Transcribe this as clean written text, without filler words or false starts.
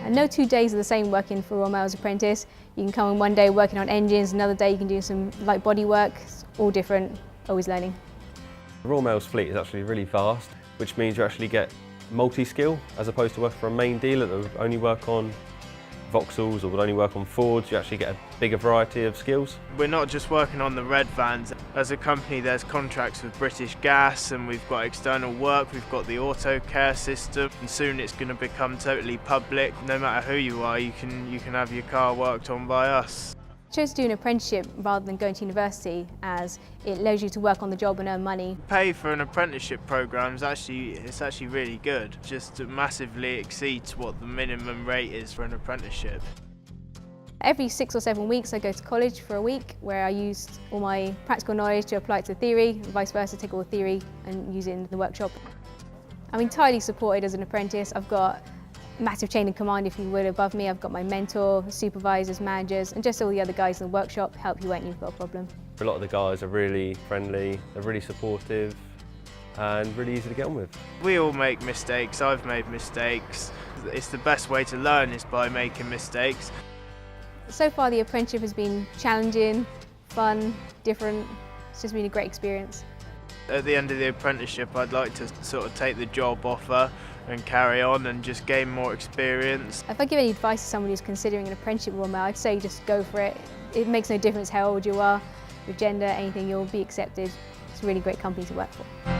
And no 2 days are the same working for Royal Mail's apprentice. You can come in one day working on engines, another day you can do some light body work. It's all different, always learning. Royal Mail's fleet is actually really vast, which means you actually get multi-skill as opposed to working for a main dealer that would only work on Vauxhalls or would only work on Fords. You actually get a bigger variety of skills. We're not just working on the red vans. As a company there's contracts with British Gas and we've got external work, we've got the auto care system, and soon it's going to become totally public. No matter who you are, you can have your car worked on by us. I chose to do an apprenticeship rather than going to university as it allows you to work on the job and earn money. Pay for an apprenticeship program is actually really good. Just massively exceeds what the minimum rate is for an apprenticeship. Every 6 or 7 weeks I go to college for a week where I use all my practical knowledge to apply it to theory, and vice versa, take all the theory and use it in the workshop. I'm entirely supported as an apprentice. I've got massive chain of command, if you will, above me. I've got my mentor, supervisors, managers, and just all the other guys in the workshop help you when you've got a problem. A lot of the guys are really friendly, they're really supportive and really easy to get on with. We all make mistakes, I've made mistakes. It's the best way to learn is by making mistakes. So far the apprenticeship has been challenging, fun, different. It's just been a great experience. At the end of the apprenticeship I'd like to sort of take the job offer and carry on and just gain more experience. If I give any advice to someone who's considering an apprenticeship at Royal Mail, I'd say just go for it. It makes no difference how old you are, your gender, anything, you'll be accepted. It's a really great company to work for.